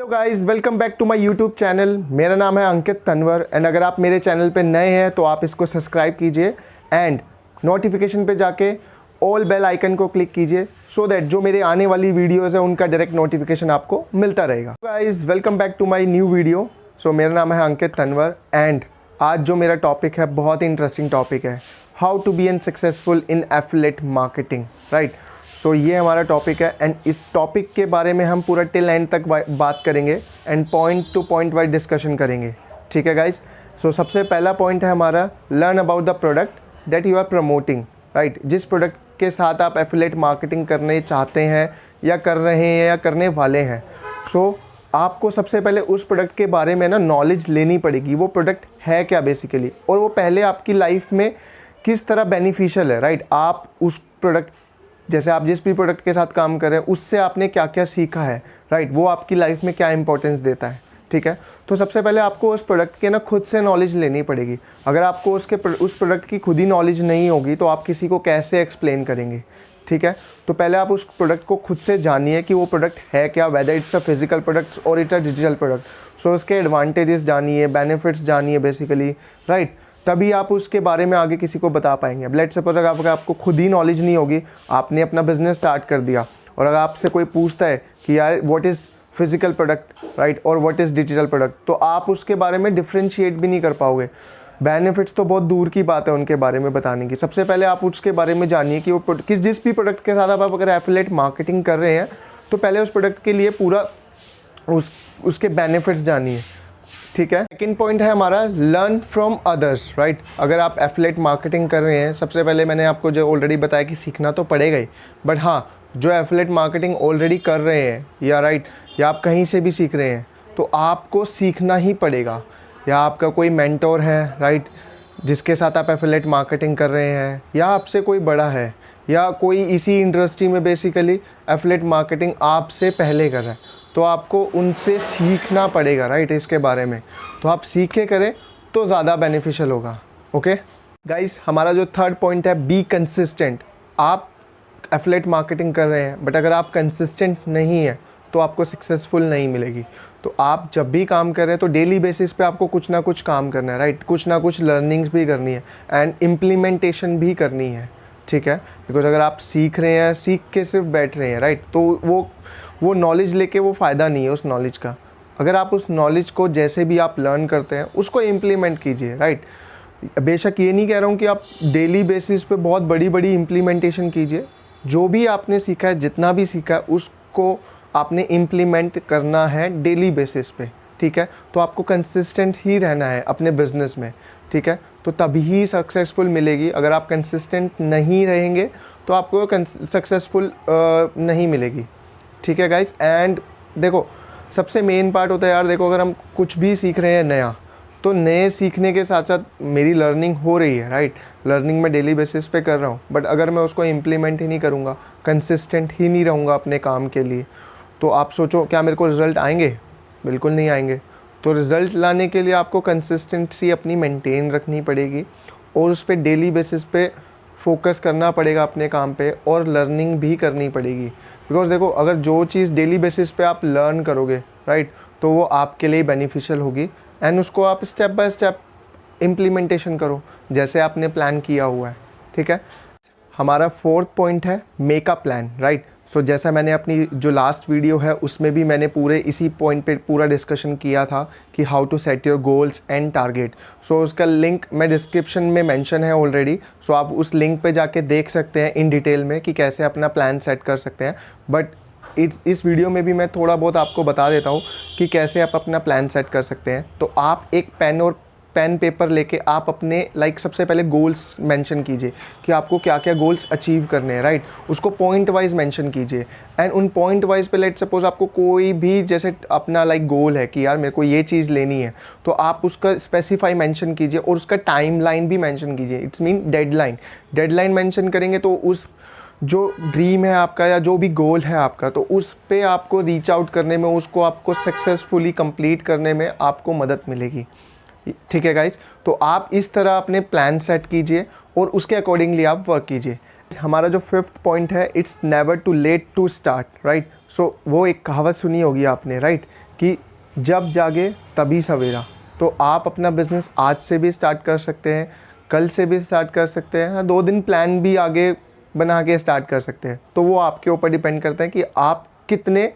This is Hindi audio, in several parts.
Hello guys, welcome back to my YouTube channel. मेरा नाम है अंकित तनवर एंड अगर आप मेरे चैनल पे नए हैं तो आप इसको सब्सक्राइब कीजिए एंड नोटिफिकेशन पे जाके ऑल बेल आइकन को क्लिक कीजिए सो दैट जो मेरे आने वाली वीडियोस है उनका डायरेक्ट नोटिफिकेशन आपको मिलता रहेगा। Guys, welcome back to my new video. मेरा नाम है अंकित तनवर एंड आज जो मेरा टॉपिक है बहुत ही इंटरेस्टिंग टॉपिक है, how to be an successful in affiliate marketing, right. ये हमारा टॉपिक है एंड इस टॉपिक के बारे में हम पूरा टिल एंड तक बात करेंगे and point to point wise discussion करेंगे, ठीक है गाइस। सबसे पहला पॉइंट है हमारा, learn about the product that you are promoting, right. जिस प्रोडक्ट के साथ आप एफिलिएट मार्केटिंग करने चाहते हैं या कर रहे हैं या करने वाले हैं, आपको सबसे पहले उस प्रोडक्ट के बारे में ना नॉलेज लेनी पड़ेगी। वो प्रोडक्ट है क्या बेसिकली, और वो पहले आपकी लाइफ में किस तरह बेनिफिशियल है, राइट। आप उस प्रोडक्ट, जैसे आप जिस भी प्रोडक्ट के साथ काम कर रहे हैं उससे आपने क्या क्या सीखा है, राइट। वो आपकी लाइफ में क्या इंपॉर्टेंस देता है, ठीक है। तो सबसे पहले आपको उस प्रोडक्ट के ना खुद से नॉलेज लेनी पड़ेगी। अगर आपको उस प्रोडक्ट की खुद ही नॉलेज नहीं होगी तो आप किसी को कैसे एक्सप्लेन करेंगे, ठीक है। तो पहले आप उस प्रोडक्ट को खुद से जानिए कि वो प्रोडक्ट है क्या, whether it's a physical product और इट्स अ डिजिटल प्रोडक्ट। उसके एडवांटेजेस जानिए, बेनिफिट्स जानिए बेसिकली, राइट। तभी आप उसके बारे में आगे किसी को बता पाएंगे। अब लेट्स सपोज अगर आपको खुद ही नॉलेज नहीं होगी, आपने अपना बिजनेस स्टार्ट कर दिया और अगर आपसे कोई पूछता है कि यार what is physical product, right, और व्हाट इज़ डिजिटल प्रोडक्ट, तो आप उसके बारे में डिफ्रेंशिएट भी नहीं कर पाओगे। बेनिफिट्स तो बहुत दूर की बात है उनके बारे में बताने की। सबसे पहले आप उसके बारे में जानिए कि वो जिस भी प्रोडक्ट के साथ आप अगर एफिलिएट मार्केटिंग कर रहे हैं तो पहले उस प्रोडक्ट के लिए पूरा उसके बेनिफिट्स जानिए, ठीक है। सेकंड पॉइंट है हमारा, लर्न फ्रॉम अदर्स, राइट। अगर आप एफिलिएट मार्केटिंग कर रहे हैं, सबसे पहले मैंने आपको जो ऑलरेडी बताया कि सीखना तो पड़ेगा ही, बट हाँ, जो एफिलिएट मार्केटिंग ऑलरेडी कर रहे हैं या राइट, या आप कहीं से भी सीख रहे हैं तो आपको सीखना ही पड़ेगा। या आपका कोई मेंटोर है, राइट, जिसके साथ आप एफिलिएट मार्केटिंग कर रहे हैं, या आपसे कोई बड़ा है, या कोई इसी इंडस्ट्री में बेसिकली एफिलिएट मार्केटिंग आपसे पहले कर रहा है, तो आपको उनसे सीखना पड़ेगा, राइट, इसके बारे में। तो आप सीख के करें तो ज़्यादा बेनिफिशियल होगा, ओके गाइस। हमारा जो थर्ड पॉइंट है, बी कंसिस्टेंट। आप एफिलिएट मार्केटिंग कर रहे हैं बट अगर आप कंसिस्टेंट नहीं है तो आपको सक्सेसफुल नहीं मिलेगी। तो आप जब भी काम कर रहे हैं तो डेली बेसिस पे आपको कुछ ना कुछ काम करना है, राइट। कुछ ना कुछ लर्निंग्स भी करनी है एंड इम्प्लीमेंटेशन भी करनी है, ठीक है। बिकॉज अगर आप सीख रहे हैं, सीख के सिर्फ बैठ रहे हैं, राइट, तो वो नॉलेज लेके वो फ़ायदा नहीं है उस नॉलेज का। अगर आप उस नॉलेज को जैसे भी आप लर्न करते हैं उसको इम्प्लीमेंट कीजिए, राइट। बेशक ये नहीं कह रहा हूँ कि आप डेली बेसिस पे बहुत बड़ी बड़ी इम्प्लीमेंटेशन कीजिए। जो भी आपने सीखा है, जितना भी सीखा है, उसको आपने इम्प्लीमेंट करना है डेली बेसिस पे, ठीक है। तो आपको कंसिस्टेंट ही रहना है अपने बिजनेस में, ठीक है। तो तभी ही सक्सेसफुल मिलेगी। अगर आप कंसिस्टेंट नहीं रहेंगे तो आपको सक्सेसफुल नहीं मिलेगी, ठीक है गाइस। एंड देखो, सबसे मेन पार्ट होता है यार, देखो अगर हम कुछ भी सीख रहे हैं नया, तो नए सीखने के साथ साथ मेरी लर्निंग हो रही है, राइट। लर्निंग मैं डेली बेसिस पे कर रहा हूँ, बट अगर मैं उसको इम्प्लीमेंट ही नहीं करूँगा, कंसिस्टेंट ही नहीं रहूँगा अपने काम के लिए, तो आप सोचो क्या मेरे को रिज़ल्ट आएंगे? बिल्कुल नहीं आएंगे। तो रिज़ल्ट लाने के लिए आपको कंसिस्टेंसी अपनी मेंटेन रखनी पड़ेगी और उस पर डेली बेसिस पे फोकस करना पड़ेगा अपने काम पे, और लर्निंग भी करनी पड़ेगी। बिकॉज देखो, अगर जो चीज़ डेली बेसिस पे आप लर्न करोगे, राइट, तो वो आपके लिए बेनिफिशियल होगी एंड उसको आप स्टेप बाय स्टेप इम्प्लीमेंटेशन करो जैसे आपने प्लान किया हुआ है, ठीक है। हमारा फोर्थ पॉइंट है, मेक अ प्लान, राइट। जैसा मैंने अपनी जो लास्ट वीडियो है उसमें भी मैंने पूरे इसी पॉइंट पे पूरा डिस्कशन किया था कि how to set your goals and target. उसका लिंक मैं डिस्क्रिप्शन में मेंशन है ऑलरेडी। आप उस लिंक पे जाके देख सकते हैं इन डिटेल में कि कैसे अपना प्लान सेट कर सकते हैं। बट इस वीडियो में भी मैं थोड़ा बहुत आपको बता देता हूँ कि कैसे आप अपना प्लान सेट कर सकते हैं। तो आप एक पेन पेपर लेके आप अपने सबसे पहले गोल्स मेंशन कीजिए कि आपको क्या क्या गोल्स अचीव करने हैं, राइट। उसको पॉइंट वाइज मेंशन कीजिए एंड उन पॉइंट वाइज पे लेट सपोज आपको कोई भी जैसे अपना गोल है कि यार मेरे को ये चीज़ लेनी है, तो आप उसका स्पेसिफाई मेंशन कीजिए और उसका टाइम लाइन भी मेंशन कीजिए। इट्स मीन डेडलाइन मेंशन करेंगे तो उस जो ड्रीम है आपका या जो भी गोल है आपका, तो उस पे आपको रीच आउट करने में, उसको आपको सक्सेसफुली कंप्लीट करने में आपको मदद मिलेगी, ठीक है गाइज। तो आप इस तरह अपने प्लान सेट कीजिए और उसके अकॉर्डिंगली आप वर्क कीजिए। हमारा जो फिफ्थ पॉइंट है, it's never too late to start, right. वो एक कहावत सुनी होगी आपने, राइट, कि जब जागे तभी सवेरा। तो आप अपना बिज़नेस आज से भी स्टार्ट कर सकते हैं, कल से भी स्टार्ट कर सकते हैं, हाँ 2 दिन प्लान भी आगे बना के स्टार्ट कर सकते हैं। तो वो आपके ऊपर डिपेंड करता है कि आप कितने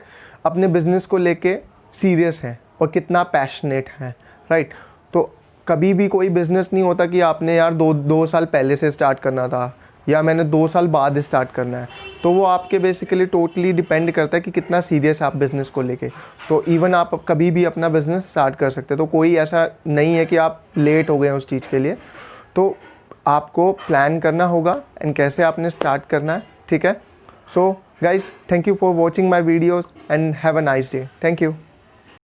अपने बिज़नेस को लेके सीरियस हैं और कितना पैशनेट हैं, राइट। तो कभी भी कोई बिज़नेस नहीं होता कि आपने यार 2 साल पहले से स्टार्ट करना था या मैंने 2 साल बाद स्टार्ट करना है। तो वो आपके बेसिकली टोटली डिपेंड करता है कि कितना सीरियस आप बिज़नेस को लेके। तो इवन आप कभी भी अपना बिज़नेस स्टार्ट कर सकते हैं। तो कोई ऐसा नहीं है कि आप लेट हो गए हैं उस चीज़ के लिए। तो आपको प्लान करना होगा एंड कैसे आपने स्टार्ट करना है, ठीक है। So guys, thank you for watching my videos and have a nice day. Thank you.